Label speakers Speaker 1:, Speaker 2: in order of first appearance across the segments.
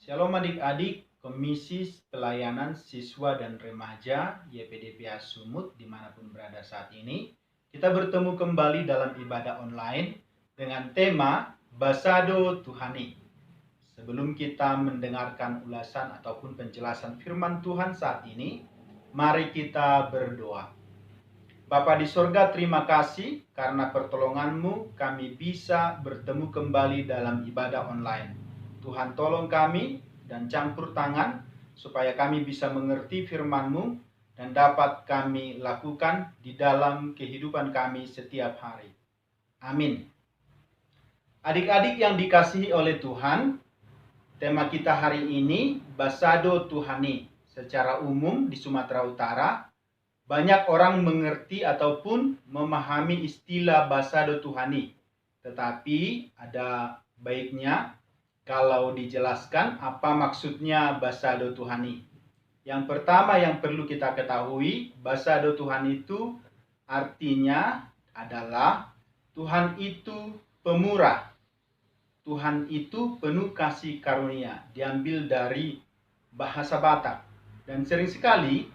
Speaker 1: Shalom adik-adik, Komisi Pelayanan Siswa dan Remaja YPDPA Sumut dimanapun berada saat ini. Kita bertemu kembali dalam ibadah online dengan tema Basado Tuhani. Sebelum kita mendengarkan ulasan ataupun penjelasan firman Tuhan saat ini, mari kita berdoa. Bapa di sorga, terima kasih karena pertolongan-Mu kami bisa bertemu kembali dalam ibadah online. Tuhan tolong kami dan campur tangan supaya kami bisa mengerti firman-Mu dan dapat kami lakukan di dalam kehidupan kami setiap hari. Amin. Adik-adik yang dikasihi oleh Tuhan, tema kita hari ini Basado Tuhani. Secara umum di Sumatera Utara, banyak orang mengerti ataupun memahami istilah Basado Tuhani. Tetapi ada baiknya kalau dijelaskan apa maksudnya Basado Tuhani. Yang pertama yang perlu kita ketahui, Basado Tuhani itu artinya adalah Tuhan itu pemurah. Tuhan itu penuh kasih karunia. Diambil dari bahasa Batak. Dan sering sekali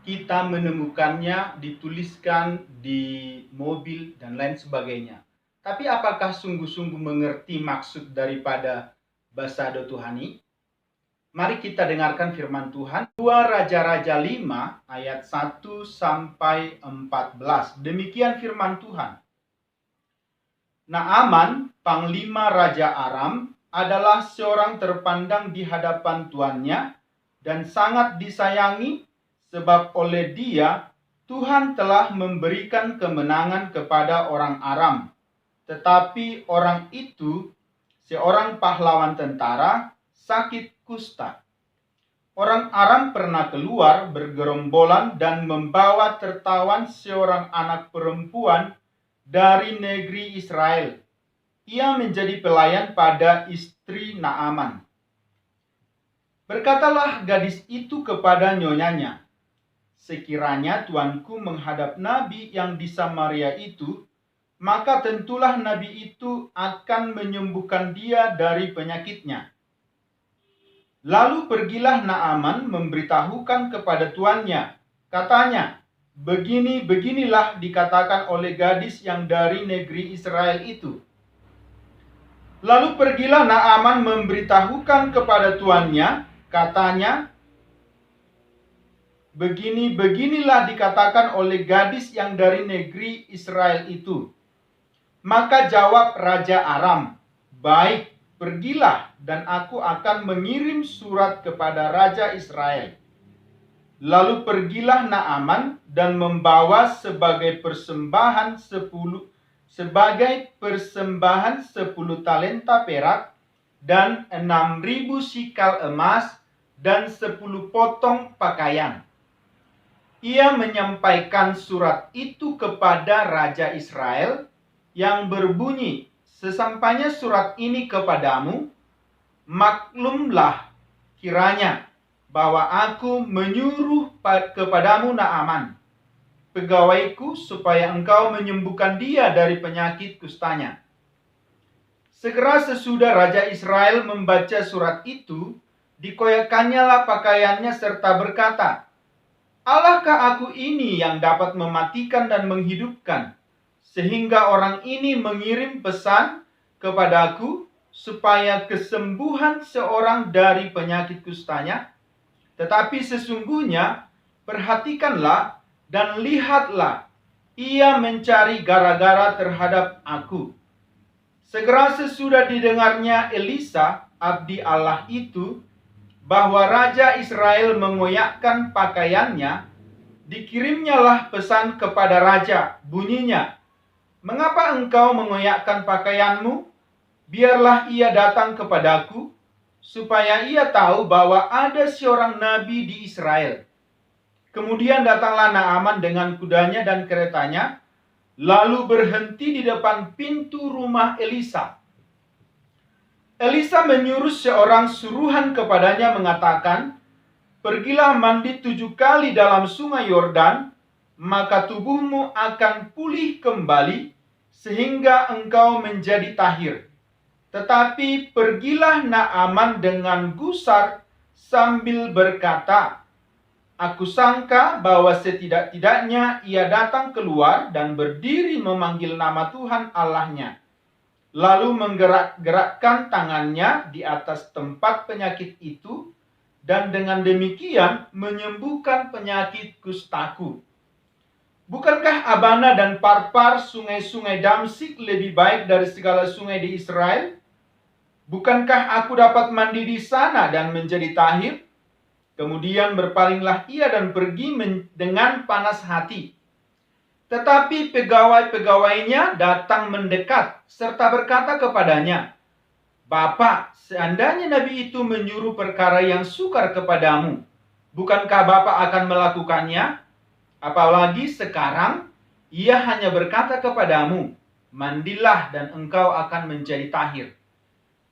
Speaker 1: kita menemukannya dituliskan di mobil dan lain sebagainya. Tapi apakah sungguh-sungguh mengerti maksud daripada Basado Tuhani? Mari kita dengarkan firman Tuhan. 2 Raja-Raja 5 ayat 1 sampai 14. Demikian firman Tuhan. Naaman, panglima Raja Aram, adalah seorang terpandang di hadapan tuannya dan sangat disayangi, sebab oleh dia Tuhan telah memberikan kemenangan kepada orang Aram. Tetapi orang itu, seorang pahlawan tentara, sakit kusta. Orang Aram pernah keluar bergerombolan dan membawa tertawan seorang anak perempuan dari negeri Israel. Ia menjadi pelayan pada istri Naaman. Berkatalah gadis itu kepada nyonyanya, "Sekiranya tuanku menghadap nabi yang di Samaria itu, maka tentulah nabi itu akan menyembuhkan dia dari penyakitnya." Lalu pergilah Naaman memberitahukan kepada tuannya. Katanya, "Beginilah dikatakan oleh gadis yang dari negeri Israel itu." Lalu pergilah Naaman memberitahukan kepada tuannya. Katanya, "Beginilah dikatakan oleh gadis yang dari negeri Israel itu." Maka jawab Raja Aram, "Baik, pergilah dan aku akan mengirim surat kepada Raja Israel." Lalu pergilah Naaman dan membawa sebagai persembahan 10 talenta perak dan 6.000 sikal emas dan 10 potong pakaian. Ia menyampaikan surat itu kepada Raja Israel yang berbunyi, "Sesampainya surat ini kepadamu, maklumlah kiranya bahwa aku menyuruh kepadamu Naaman, pegawaiku, supaya engkau menyembuhkan dia dari penyakit kustanya." Segera sesudah Raja Israel membaca surat itu, dikoyakkannyalah pakaiannya serta berkata, "Allahkah aku ini yang dapat mematikan dan menghidupkan, sehingga orang ini mengirim pesan kepadaku supaya kesembuhan seorang dari penyakit kustanya? Tetapi sesungguhnya perhatikanlah dan lihatlah, ia mencari gara-gara terhadap aku." Segera sesudah didengarnya Elisa, abdi Allah itu, bahwa Raja Israel mengoyakkan pakaiannya, dikirimnyalah pesan kepada raja, bunyinya, "Mengapa engkau mengoyakkan pakaianmu? Biarlah ia datang kepadaku, supaya ia tahu bahwa ada seorang nabi di Israel." Kemudian datanglah Naaman dengan kudanya dan keretanya, lalu berhenti di depan pintu rumah Elisa. Elisa menyuruh seorang suruhan kepadanya mengatakan, "Pergilah mandi 7 kali dalam sungai Yordan, maka tubuhmu akan pulih kembali, sehingga engkau menjadi tahir." Tetapi pergilah Naaman dengan gusar sambil berkata, "Aku sangka bahwa setidak-tidaknya ia datang keluar dan berdiri memanggil nama Tuhan Allahnya, lalu menggerak-gerakkan tangannya di atas tempat penyakit itu, dan dengan demikian menyembuhkan penyakit kustaku. Bukankah Abana dan Parpar, sungai-sungai Damsik, lebih baik dari segala sungai di Israel? Bukankah aku dapat mandi di sana dan menjadi tahir?" Kemudian berpalinglah ia dan pergi dengan panas hati. Tetapi pegawai-pegawainya datang mendekat serta berkata kepadanya, "Bapak, seandainya Nabi itu menyuruh perkara yang sukar kepadamu, bukankah Bapak akan melakukannya? Apalagi sekarang ia hanya berkata kepadamu, 'Mandilah dan engkau akan menjadi tahir.'"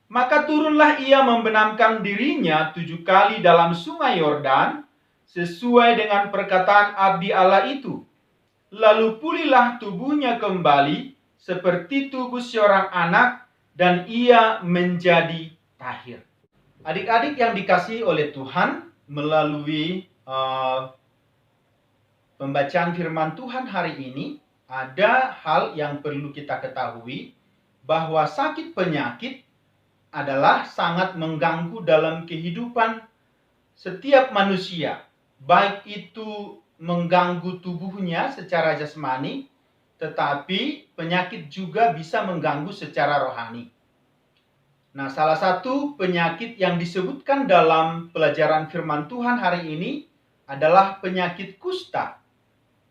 Speaker 1: Maka turunlah ia membenamkan dirinya 7 kali dalam sungai Yordan, sesuai dengan perkataan abdi Allah itu. Lalu pulihlah tubuhnya kembali seperti tubuh seorang anak, dan ia menjadi tahir. Adik-adik yang dikasihi oleh Tuhan, melalui pembacaan firman Tuhan hari ini, ada hal yang perlu kita ketahui, bahwa sakit penyakit adalah sangat mengganggu dalam kehidupan setiap manusia. Baik itu mengganggu tubuhnya secara jasmani, tetapi penyakit juga bisa mengganggu secara rohani. Nah, salah satu penyakit yang disebutkan dalam pelajaran firman Tuhan hari ini adalah penyakit kusta.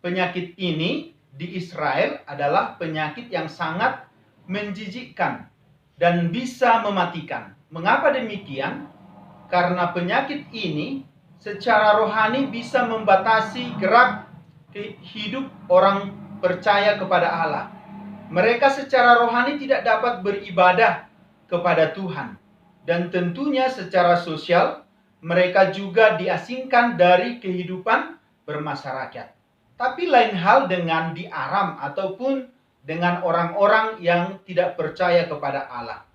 Speaker 1: Penyakit ini di Israel adalah penyakit yang sangat menjijikkan dan bisa mematikan. Mengapa demikian? Karena penyakit ini secara rohani bisa membatasi gerak hidup orang percaya kepada Allah. Mereka secara rohani tidak dapat beribadah kepada Tuhan. Dan tentunya secara sosial, mereka juga diasingkan dari kehidupan bermasyarakat. Tapi lain hal dengan di Aram ataupun dengan orang-orang yang tidak percaya kepada Allah.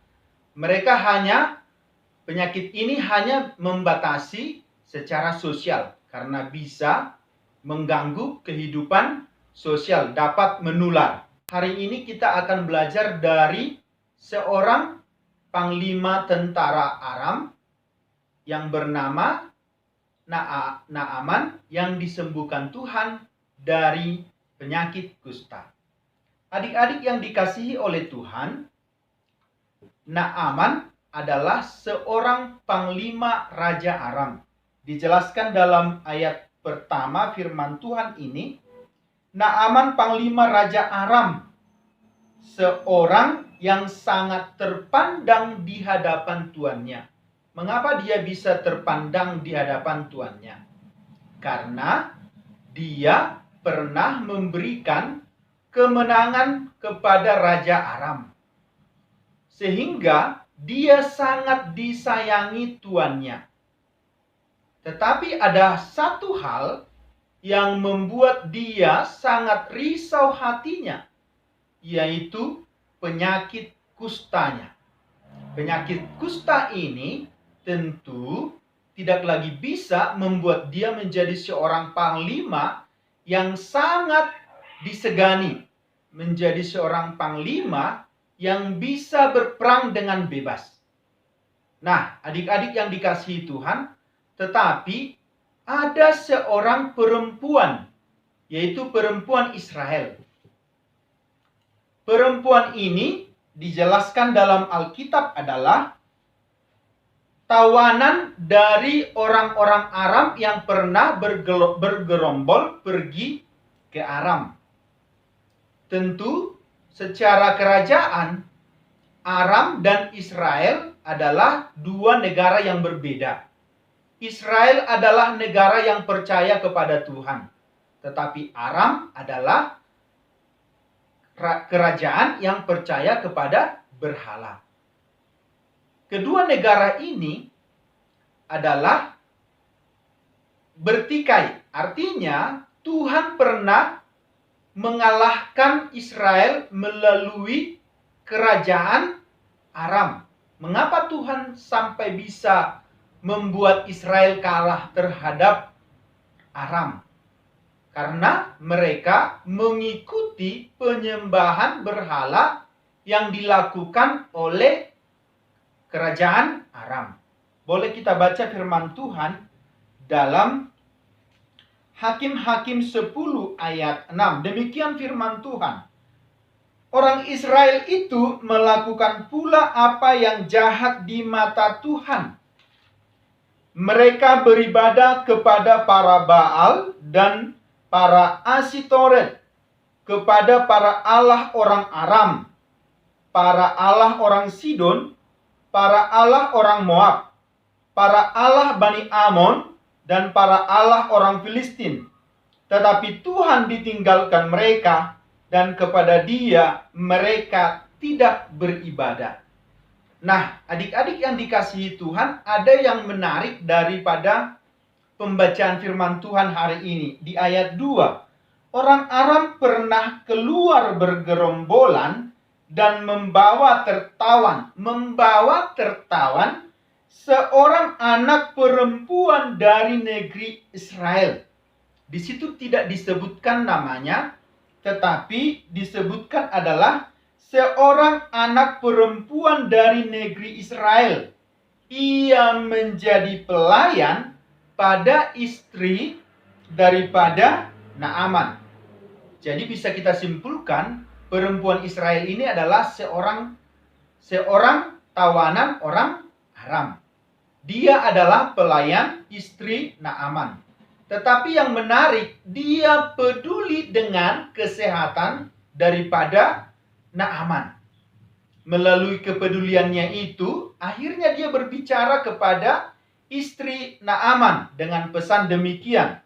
Speaker 1: Penyakit ini hanya membatasi secara sosial, karena bisa mengganggu kehidupan sosial, dapat menular. Hari ini kita akan belajar dari seorang panglima tentara Aram yang bernama Naaman, yang disembuhkan Tuhan dari penyakit kusta. Adik-adik yang dikasihi oleh Tuhan, Naaman adalah seorang panglima Raja Aram. Dijelaskan dalam ayat pertama firman Tuhan ini, Naaman panglima Raja Aram, seorang yang sangat terpandang di hadapan tuannya. Mengapa dia bisa terpandang di hadapan tuannya? Karena dia pernah memberikan kemenangan kepada Raja Aram, sehingga dia sangat disayangi tuannya. Tetapi ada satu hal yang membuat dia sangat risau hatinya, yaitu penyakit kustanya. Penyakit kusta ini tentu tidak lagi bisa membuat dia menjadi seorang panglima yang sangat disegani, menjadi seorang panglima yang bisa berperang dengan bebas. Nah, adik-adik yang dikasihi Tuhan, tetapi ada seorang perempuan, yaitu perempuan Israel. Perempuan ini dijelaskan dalam Alkitab adalah tawanan dari orang-orang Aram yang pernah bergerombol pergi ke Aram. Tentu secara kerajaan, Aram dan Israel adalah dua negara yang berbeda. Israel adalah negara yang percaya kepada Tuhan, tetapi Aram adalah kerajaan yang percaya kepada berhala. Kedua negara ini adalah bertikai. Artinya Tuhan pernah mengalahkan Israel melalui kerajaan Aram. Mengapa Tuhan sampai bisa membuat Israel kalah terhadap Aram? Karena mereka mengikuti penyembahan berhala yang dilakukan oleh kerajaan Aram. Boleh kita baca firman Tuhan dalam Hakim-Hakim 10 ayat 6. Demikian firman Tuhan. Orang Israel itu melakukan pula apa yang jahat di mata Tuhan. Mereka beribadah kepada para Baal dan para Asitoret, kepada para allah orang Aram, para allah orang Sidon, para allah orang Moab, para allah Bani Amon, dan para allah orang Filistin. Tetapi Tuhan ditinggalkan mereka, dan kepada Dia mereka tidak beribadah. Nah, adik-adik yang dikasihi Tuhan, ada yang menarik daripada pembacaan firman Tuhan hari ini. Di ayat 2, orang Aram pernah keluar bergerombolan dan membawa tertawan. Membawa tertawan seorang anak perempuan dari negeri Israel. Di situ tidak disebutkan namanya, tetapi disebutkan adalah seorang anak perempuan dari negeri Israel. Ia menjadi pelayan pada istri daripada Naaman. Jadi bisa kita simpulkan, perempuan Israel ini adalah seorang tawanan orang Aram. Dia adalah pelayan istri Naaman. Tetapi yang menarik, dia peduli dengan kesehatan daripada Naaman. Melalui kepeduliannya itu, akhirnya dia berbicara kepada istri Naaman dengan pesan demikian.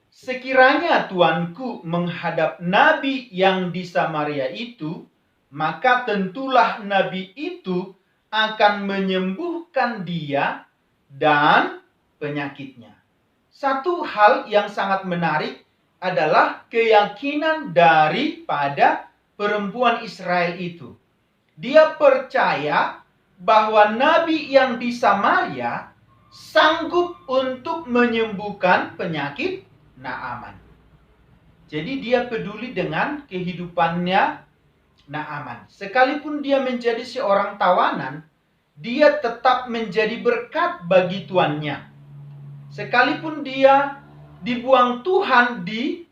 Speaker 1: Sekiranya tuanku menghadap nabi yang di Samaria itu, maka tentulah nabi itu akan menyembuhkan dia dan penyakitnya. Satu hal yang sangat menarik adalah keyakinan daripada perempuan Israel itu. Dia percaya bahwa nabi yang di Samaria sanggup untuk menyembuhkan penyakit Naaman. Jadi dia peduli dengan kehidupannya Naaman. Sekalipun dia menjadi seorang tawanan, dia tetap menjadi berkat bagi tuannya. Sekalipun dia dibuang Tuhan di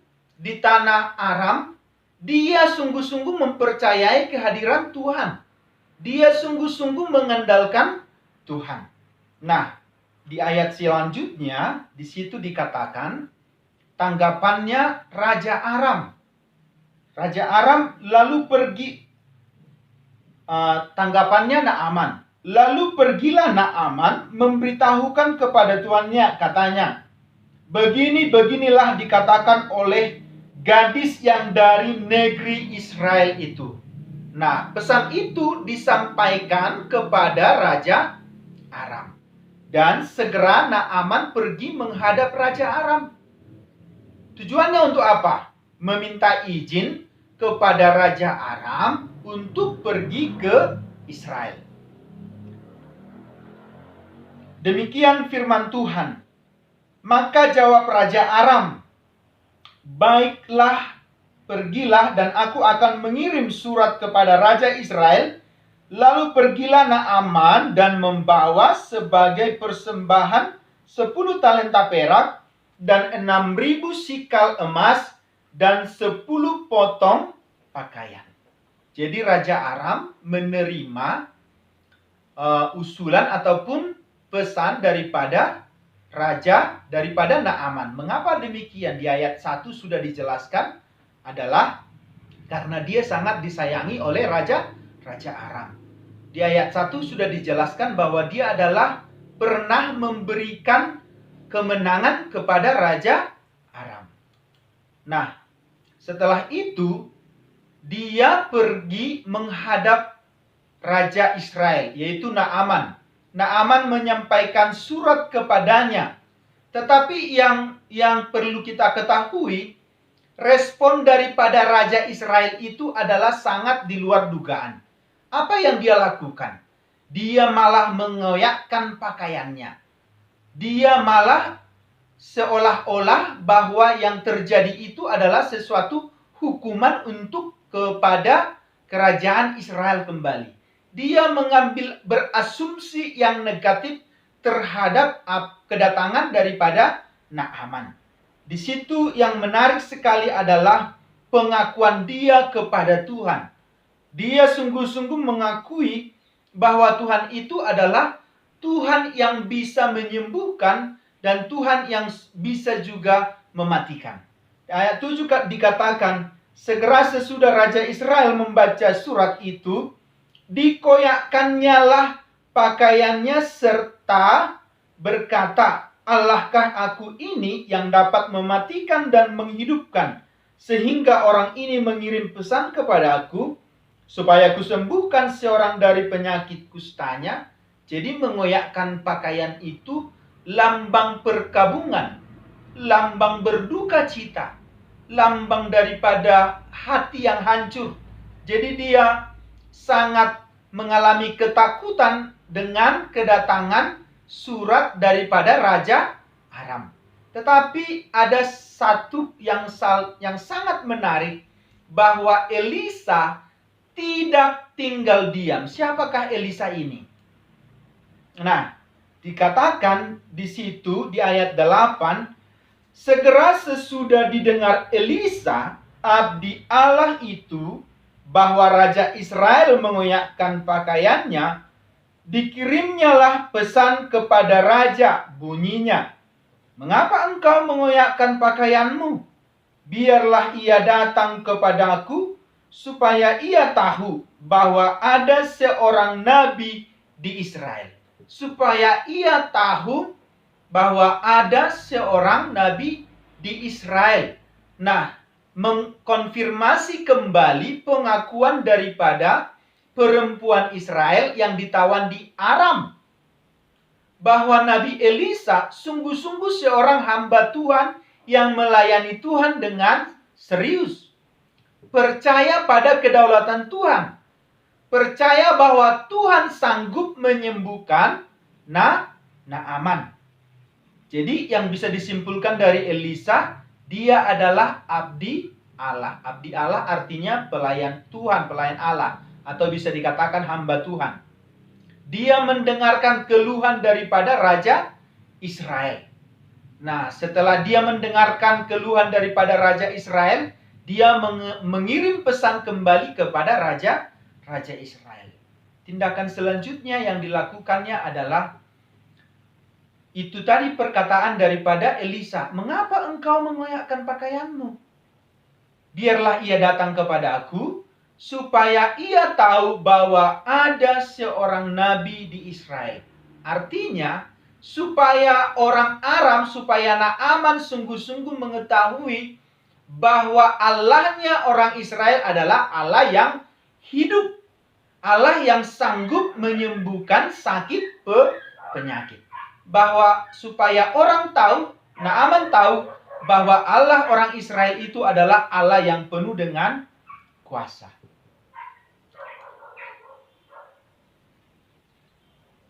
Speaker 1: tanah Aram, dia sungguh-sungguh mempercayai kehadiran Tuhan. Dia sungguh-sungguh mengandalkan Tuhan. Nah, di ayat selanjutnya, di situ dikatakan, tanggapannya Raja Aram. Raja Aram lalu pergi, tanggapannya Naaman. Lalu pergilah Naaman memberitahukan kepada tuannya, katanya, beginilah dikatakan oleh gadis yang dari negeri Israel itu. Nah, pesan itu disampaikan kepada Raja Aram. Dan segera Naaman pergi menghadap Raja Aram. Tujuannya untuk apa? Meminta izin kepada Raja Aram untuk pergi ke Israel. Demikian firman Tuhan. Maka jawab Raja Aram, baiklah, pergilah dan aku akan mengirim surat kepada Raja Israel. Lalu pergilah Naaman dan membawa sebagai persembahan 10 talenta perak dan 6.000 sikal emas dan 10 potong pakaian. Jadi Raja Aram menerima usulan ataupun pesan daripada Naaman. Mengapa demikian? Di ayat 1 sudah dijelaskan adalah karena dia sangat disayangi oleh Raja Aram. Di ayat 1 sudah dijelaskan bahwa dia adalah pernah memberikan kemenangan kepada Raja Aram. Nah, setelah itu dia pergi menghadap Raja Israel, yaitu Naaman. Naaman menyampaikan surat kepadanya. Tetapi yang perlu kita ketahui, respon daripada Raja Israel itu adalah sangat di luar dugaan. Apa yang dia lakukan? Dia malah mengoyakkan pakaiannya. Dia malah seolah-olah bahwa yang terjadi itu adalah sesuatu hukuman untuk kepada kerajaan Israel kembali. Dia mengambil berasumsi yang negatif terhadap kedatangan daripada Naaman. Di situ yang menarik sekali adalah pengakuan dia kepada Tuhan. Dia sungguh-sungguh mengakui bahwa Tuhan itu adalah Tuhan yang bisa menyembuhkan dan Tuhan yang bisa juga mematikan. Ayat 7 dikatakan, segera sesudah Raja Israel membaca surat itu, dikoyakkannya lah pakaiannya serta berkata, Allahkah aku ini yang dapat mematikan dan menghidupkan, sehingga orang ini mengirim pesan kepada aku, supaya kusembuhkan seorang dari penyakit kustanya. Jadi mengoyakkan pakaian itu lambang perkabungan, lambang berduka cita, lambang daripada hati yang hancur. Jadi dia sangat mengalami ketakutan dengan kedatangan surat daripada Raja Aram. Tetapi ada satu yang sangat menarik, bahwa Elisa tidak tinggal diam. Siapakah Elisa ini? Nah, dikatakan di situ di ayat 8, segera sesudah didengar Elisa, abdi Allah itu, bahwa Raja Israel mengoyakkan pakaiannya, dikirimnyalah pesan kepada raja, bunyinya, mengapa engkau mengoyakkan pakaianmu? Biarlah ia datang kepadaku, supaya ia tahu bahwa ada seorang nabi di Israel. Supaya ia tahu bahwa ada seorang nabi di Israel. Nah, mengkonfirmasi kembali pengakuan daripada perempuan Israel yang ditawan di Aram, bahwa Nabi Elisa sungguh-sungguh seorang hamba Tuhan yang melayani Tuhan dengan serius, percaya pada kedaulatan Tuhan, percaya bahwa Tuhan sanggup menyembuhkan Naaman. Jadi yang bisa disimpulkan dari Elisa, dia adalah abdi Allah. Abdi Allah artinya pelayan Tuhan, pelayan Allah, atau bisa dikatakan hamba Tuhan. Dia mendengarkan keluhan daripada Raja Israel. Nah, setelah dia mendengarkan keluhan daripada Raja Israel, dia mengirim pesan kembali kepada Raja Israel. Tindakan selanjutnya yang dilakukannya adalah itu tadi perkataan daripada Elisa, mengapa engkau mengoyakkan pakaianmu? Biarlah ia datang kepada aku, supaya ia tahu bahwa ada seorang nabi di Israel. Artinya, supaya orang Aram, supaya Naaman sungguh-sungguh mengetahui bahwa Allahnya orang Israel adalah Allah yang hidup, Allah yang sanggup menyembuhkan sakit penyakit. Bahwa supaya orang tahu, Naaman tahu bahwa Allah orang Israel itu adalah Allah yang penuh dengan kuasa.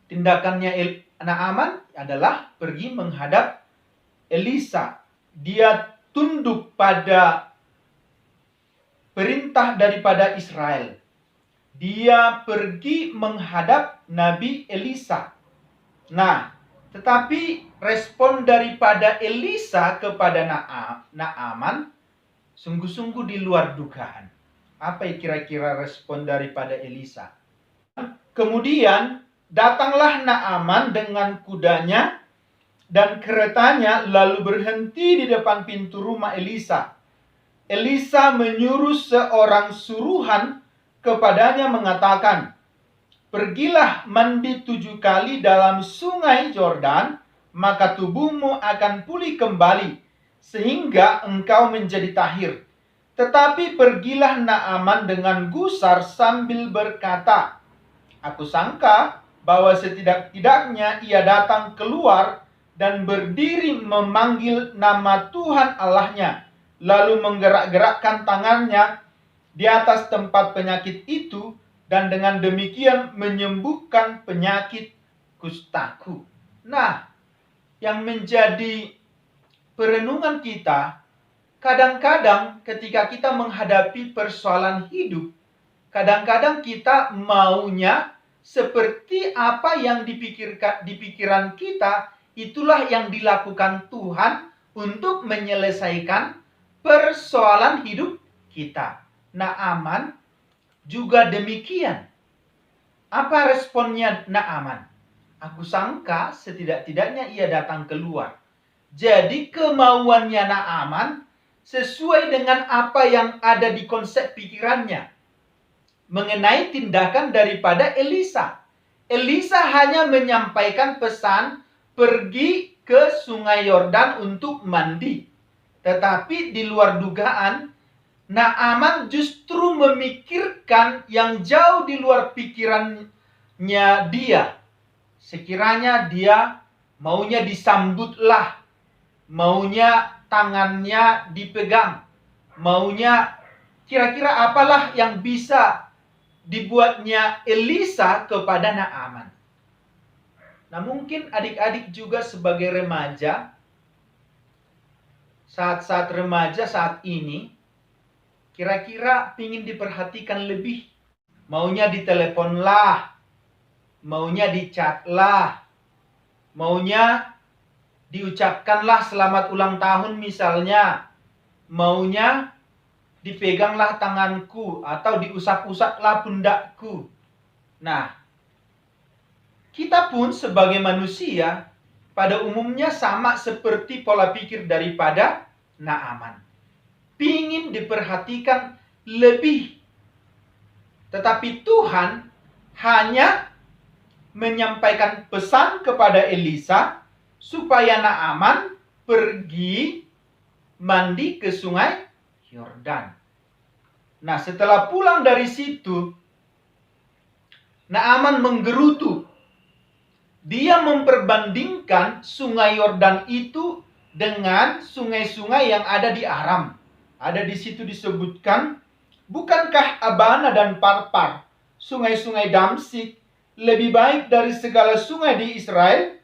Speaker 1: Tindakannya Naaman adalah pergi menghadap Elisa. Dia tunduk pada perintah daripada Israel. Dia pergi menghadap Nabi Elisa. Nah, tetapi respon daripada Elisa kepada Naaman sungguh-sungguh di luar dugaan. Apa kira-kira respon daripada Elisa? Kemudian datanglah Naaman dengan kudanya dan keretanya, lalu berhenti di depan pintu rumah Elisa. Elisa menyuruh seorang suruhan kepadanya mengatakan, pergilah mandi 7 kali dalam sungai Yordan, maka tubuhmu akan pulih kembali, sehingga engkau menjadi tahir. Tetapi pergilah Naaman dengan gusar sambil berkata, aku sangka bahwa setidak-tidaknya ia datang keluar dan berdiri memanggil nama Tuhan Allahnya, lalu menggerak-gerakkan tangannya di atas tempat penyakit itu, dan dengan demikian menyembuhkan penyakit kustaku. Nah, yang menjadi perenungan kita, kadang-kadang ketika kita menghadapi persoalan hidup, kadang-kadang kita maunya seperti apa yang di pikiran kita, itulah yang dilakukan Tuhan untuk menyelesaikan persoalan hidup kita. Naaman juga demikian. Apa responnya Naaman? Aku sangka setidak-tidaknya ia datang keluar. Jadi kemauannya Naaman sesuai dengan apa yang ada di konsep pikirannya mengenai tindakan daripada Elisa. Elisa hanya menyampaikan pesan pergi ke Sungai Yordan untuk mandi. Tetapi di luar dugaan, Naaman justru memikirkan yang jauh di luar pikirannya dia. Sekiranya dia maunya disambutlah, maunya tangannya dipegang, maunya kira-kira apalah yang bisa dibuatnya Elisa kepada Naaman. Nah, mungkin adik-adik juga sebagai remaja, saat-saat remaja saat ini, kira-kira ingin diperhatikan lebih. Maunya ditelepon lah, maunya di-chat lah, maunya diucapkanlah selamat ulang tahun misalnya, maunya dipeganglah tanganku atau diusap-usaplah pundakku. Nah, kita pun sebagai manusia pada umumnya sama seperti pola pikir daripada Naaman. Pingin diperhatikan lebih. Tetapi Tuhan hanya menyampaikan pesan kepada Elisa supaya Naaman pergi mandi ke Sungai Yordan. Nah, setelah pulang dari situ, Naaman menggerutu. Dia memperbandingkan Sungai Yordan itu dengan sungai-sungai yang ada di Aram. Ada di situ disebutkan, bukankah Abana dan Parpar, sungai-sungai Damsik, lebih baik dari segala sungai di Israel?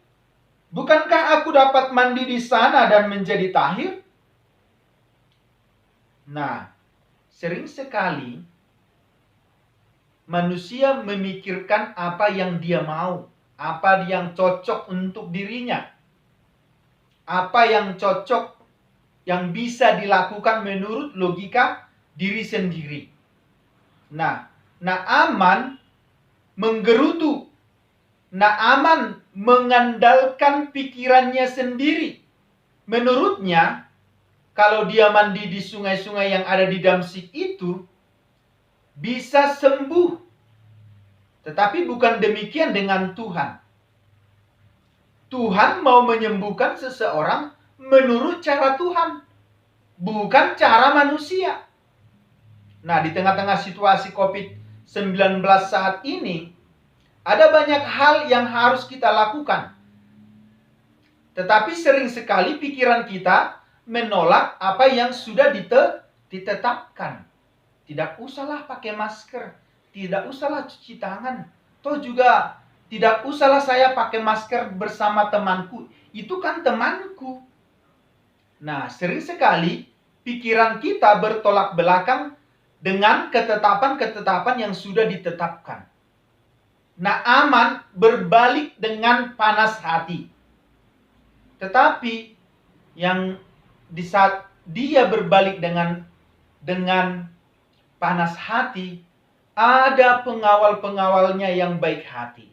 Speaker 1: Bukankah aku dapat mandi di sana dan menjadi tahir? Nah, sering sekali manusia memikirkan apa yang dia mau, apa yang cocok untuk dirinya, apa yang cocok, yang bisa dilakukan menurut logika diri sendiri. Nah, Naaman menggerutu. Naaman mengandalkan pikirannya sendiri. Menurutnya, kalau dia mandi di sungai-sungai yang ada di Damsik itu, bisa sembuh. Tetapi bukan demikian dengan Tuhan. Tuhan mau menyembuhkan seseorang menurut cara Tuhan, bukan cara manusia. Nah, di tengah-tengah situasi COVID-19 saat ini, ada banyak hal yang harus kita lakukan. Tetapi sering sekali pikiran kita menolak apa yang sudah ditetapkan. Tidak usahlah pakai masker, tidak usahlah cuci tangan. Toh juga tidak usahlah saya pakai masker bersama temanku. Itu kan temanku. Nah, sering sekali pikiran kita bertolak belakang dengan ketetapan-ketetapan yang sudah ditetapkan. Naaman berbalik dengan panas hati. Tetapi yang di saat dia berbalik dengan panas hati, ada pengawal-pengawalnya yang baik hati.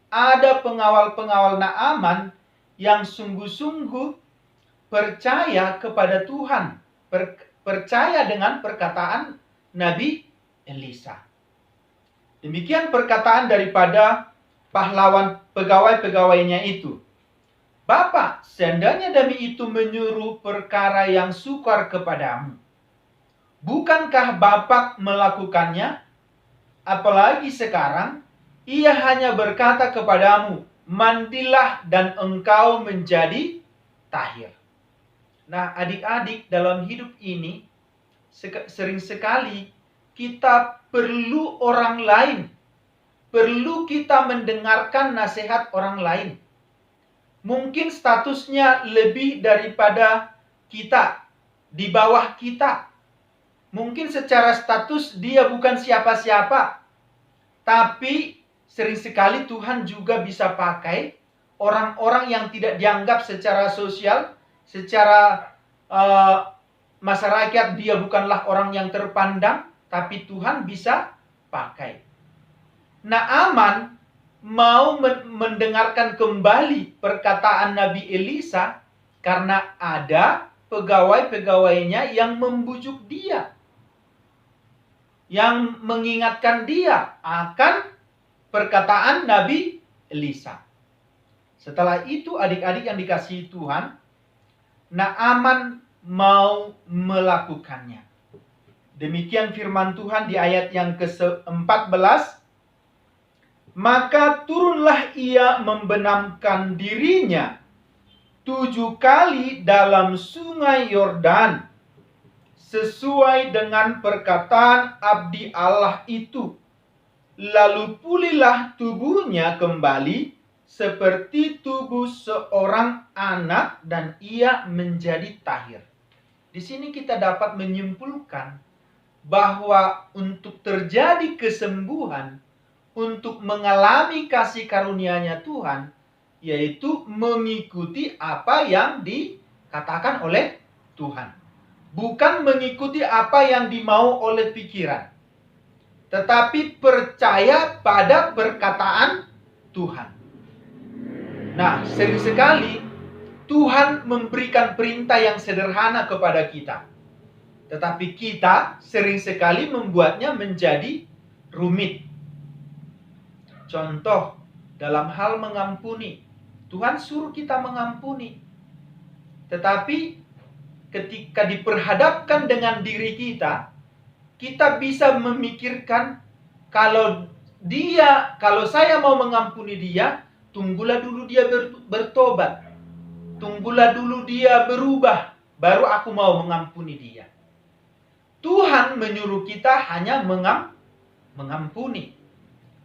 Speaker 1: Ada pengawal-pengawal Naaman yang sungguh-sungguh percaya kepada Tuhan, percaya dengan perkataan Nabi Elisa. Demikian perkataan daripada pahlawan pegawai-pegawainya itu. Bapak, seandainya dami itu menyuruh perkara yang sukar kepadamu, bukankah Bapak melakukannya? Apalagi sekarang, ia hanya berkata kepadamu, mandilah dan engkau menjadi tahir. Nah, adik-adik, dalam hidup ini, sering sekali kita perlu orang lain perlu kita mendengarkan nasihat orang lain. Mungkin statusnya lebih daripada kita, di bawah kita. Mungkin secara status dia bukan siapa-siapa. Tapi sering sekali Tuhan juga bisa pakai orang-orang yang tidak dianggap secara sosial, secara masyarakat dia bukanlah orang yang terpandang, tapi Tuhan bisa pakai. Naaman mau mendengarkan kembali perkataan Nabi Elisa karena ada pegawai-pegawainya yang membujuk dia, yang mengingatkan dia akan perkataan Nabi Elisa. Setelah itu adik-adik yang dikasihi Tuhan, Naaman mau melakukannya. Demikian firman Tuhan di ayat yang ke-14. Maka turunlah ia membenamkan dirinya 7 kali dalam sungai Yordan, sesuai dengan perkataan abdi Allah itu. Lalu pulihlah tubuhnya kembali seperti tubuh seorang anak dan ia menjadi tahir. Di sini kita dapat menyimpulkan bahwa untuk terjadi kesembuhan, untuk mengalami kasih karunia-Nya Tuhan, yaitu mengikuti apa yang dikatakan oleh Tuhan. Bukan mengikuti apa yang dimau oleh pikiran, tetapi percaya pada perkataan Tuhan. Nah, sering sekali Tuhan memberikan perintah yang sederhana kepada kita, tetapi kita sering sekali membuatnya menjadi rumit. Contoh, dalam hal mengampuni. Tuhan suruh kita mengampuni. Tetapi ketika diperhadapkan dengan diri kita, kita bisa memikirkan kalau saya mau mengampuni dia, tunggulah dulu dia bertobat. Tunggulah dulu dia berubah, baru aku mau mengampuni dia. Tuhan menyuruh kita hanya mengampuni.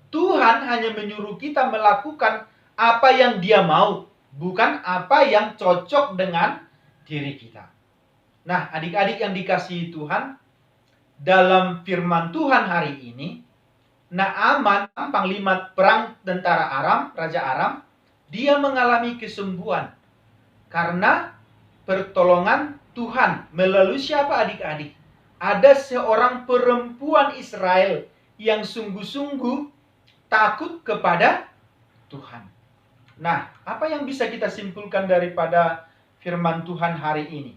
Speaker 1: Tuhan hanya menyuruh kita melakukan apa yang Dia mau, bukan apa yang cocok dengan diri kita. Nah, adik-adik yang dikasihi Tuhan, dalam firman Tuhan hari ini, Naaman, panglima perang tentara Aram, Raja Aram, dia mengalami kesembuhan karena pertolongan Tuhan. Melalui siapa adik-adik? Ada seorang perempuan Israel yang sungguh-sungguh takut kepada Tuhan. Nah, apa yang bisa kita simpulkan daripada firman Tuhan hari ini?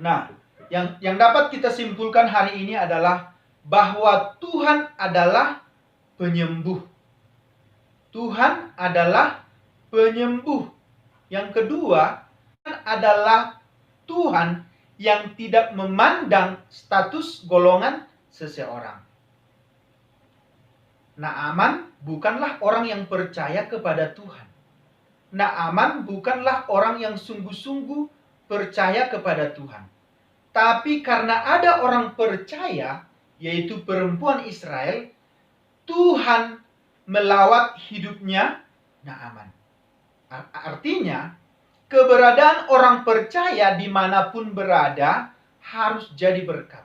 Speaker 1: Nah, yang dapat kita simpulkan hari ini adalah bahwa Tuhan adalah penyembuh. Tuhan adalah penyembuh. Yang kedua, Tuhan adalah Tuhan yang tidak memandang status golongan seseorang. Naaman bukanlah orang yang percaya kepada Tuhan. Naaman bukanlah orang yang sungguh-sungguh percaya kepada Tuhan. Tapi karena ada orang percaya, yaitu perempuan Israel, Tuhan melawat hidupnya Naaman. Artinya, keberadaan orang percaya dimanapun berada harus jadi berkat.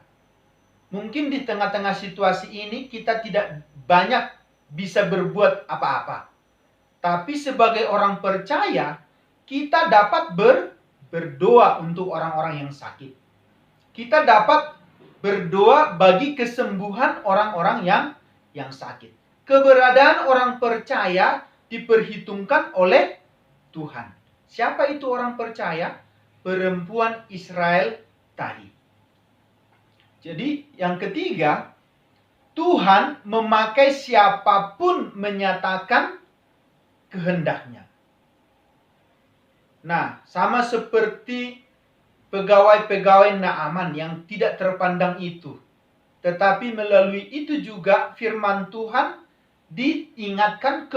Speaker 1: Mungkin di tengah-tengah situasi ini kita tidak banyak bisa berbuat apa-apa. Tapi sebagai orang percaya, kita dapat berdoa untuk orang-orang yang sakit. Kita dapat berdoa bagi kesembuhan orang-orang yang sakit. Keberadaan orang percaya diperhitungkan oleh Tuhan. Siapa itu orang percaya? Perempuan Israel tadi. Jadi yang ketiga, Tuhan memakai siapapun menyatakan kehendaknya. Nah, sama seperti pegawai-pegawai Naaman yang tidak terpandang itu. Tetapi melalui itu juga firman Tuhan diingatkan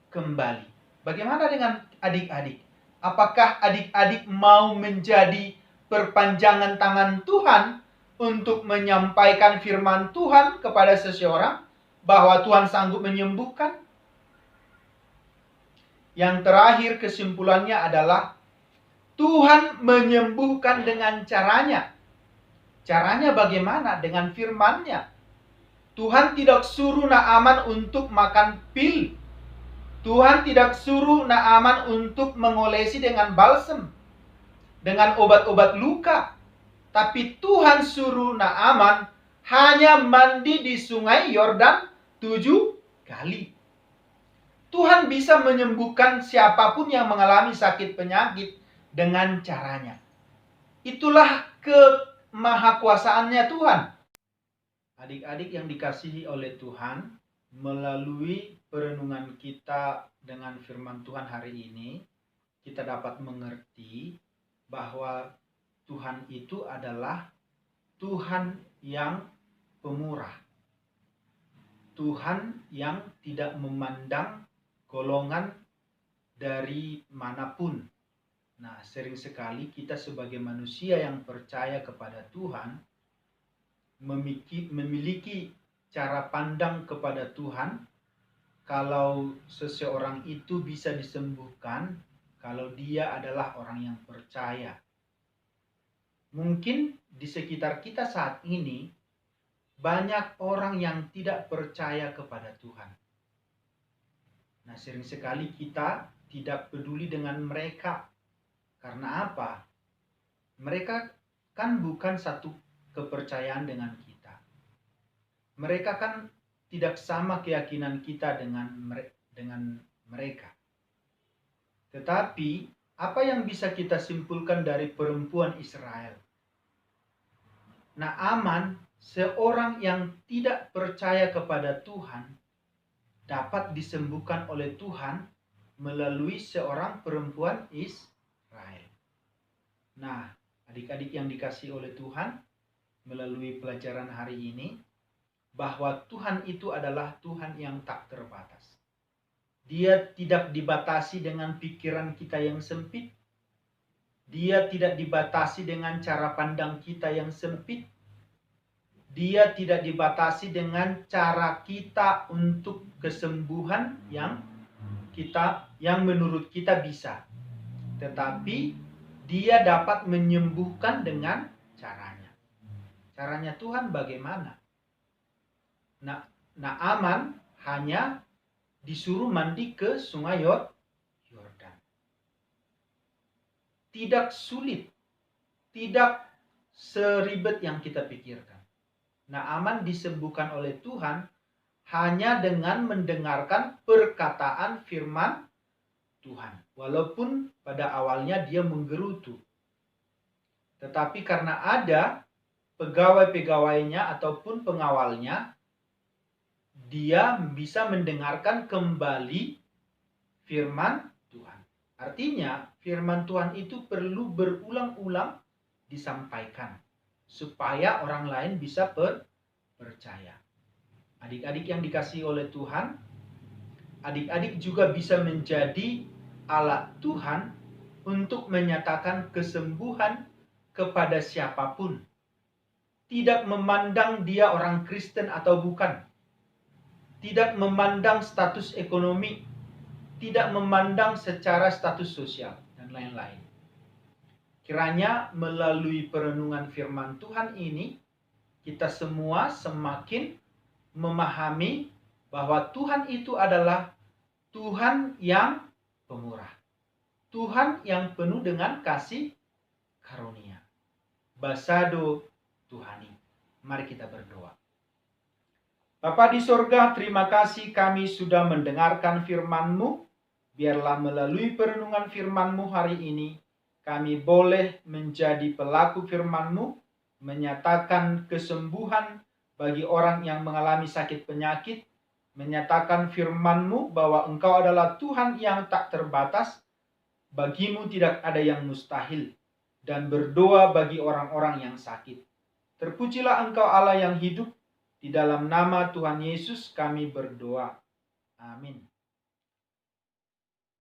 Speaker 1: kembali. Bagaimana dengan adik-adik? Apakah adik-adik mau menjadi perpanjangan tangan Tuhan untuk menyampaikan firman Tuhan kepada seseorang? bahwa Tuhan sanggup menyembuhkan? Yang terakhir kesimpulannya adalah Tuhan menyembuhkan dengan caranya. Caranya bagaimana? Dengan firman-Nya. Tuhan tidak suruh Naaman untuk makan pil. Tuhan tidak suruh Naaman untuk mengolesi dengan balsem, dengan obat-obat luka. Tapi Tuhan suruh Naaman hanya mandi di sungai Yordan 7 kali. Tuhan bisa menyembuhkan siapapun yang mengalami sakit penyakit dengan caranya. Itulah kemahakuasaannya Tuhan. Adik-adik yang dikasihi oleh Tuhan, melalui perenungan kita dengan firman Tuhan hari ini, kita dapat mengerti bahwa Tuhan itu adalah Tuhan yang pemurah. Tuhan yang tidak memandang golongan dari manapun. Nah, sering sekali kita sebagai manusia yang percaya kepada Tuhan memiliki cara pandang kepada Tuhan kalau seseorang itu bisa disembuhkan kalau dia adalah orang yang percaya. Mungkin di sekitar kita saat ini banyak orang yang tidak percaya kepada Tuhan. Nah, sering sekali kita tidak peduli dengan mereka. Karena apa? Mereka kan bukan satu kepercayaan dengan kita. Mereka kan tidak sama keyakinan kita dengan mereka. Tetapi apa yang bisa kita simpulkan dari perempuan Israel? Naaman, seorang yang tidak percaya kepada Tuhan, dapat disembuhkan oleh Tuhan melalui seorang perempuan Israel. Nah, adik-adik yang dikasihi oleh Tuhan, melalui pelajaran hari ini, bahwa Tuhan itu adalah Tuhan yang tak terbatas. Dia tidak dibatasi dengan pikiran kita yang sempit. Dia tidak dibatasi dengan cara pandang kita yang sempit. Dia tidak dibatasi dengan cara kita untuk kesembuhan yang menurut kita bisa. Tetapi dia dapat menyembuhkan dengan caranya. Caranya Tuhan bagaimana? Naaman hanya disuruh mandi ke sungai Yordan. Tidak sulit, tidak seribet yang kita pikirkan. Naaman disembuhkan oleh Tuhan hanya dengan mendengarkan perkataan firman Tuhan. Walaupun pada awalnya dia menggerutu. Tetapi karena ada pegawai-pegawainya ataupun pengawalnya, dia bisa mendengarkan kembali firman Tuhan. Artinya firman Tuhan itu perlu berulang-ulang disampaikan supaya orang lain bisa percaya. Adik-adik yang dikasihi oleh Tuhan, adik-adik juga bisa menjadi alat Tuhan untuk menyatakan kesembuhan kepada siapapun. Tidak memandang dia orang Kristen atau bukan. Tidak memandang status ekonomi. Tidak memandang secara status sosial dan lain-lain. Kiranya melalui perenungan firman Tuhan ini, kita semua semakin memahami bahwa Tuhan itu adalah Tuhan yang pemurah. Tuhan yang penuh dengan kasih karunia. Basado Tuhani. Mari kita berdoa. Bapa di sorga, terima kasih kami sudah mendengarkan firman-Mu. Biarlah melalui perenungan firman-Mu hari ini, kami boleh menjadi pelaku firman-Mu, menyatakan kesembuhan bagi orang yang mengalami sakit penyakit, menyatakan firman-Mu bahwa Engkau adalah Tuhan yang tak terbatas, bagimu tidak ada yang mustahil, dan berdoa bagi orang-orang yang sakit. Terpujilah Engkau Allah yang hidup, di dalam nama Tuhan Yesus kami berdoa. Amin.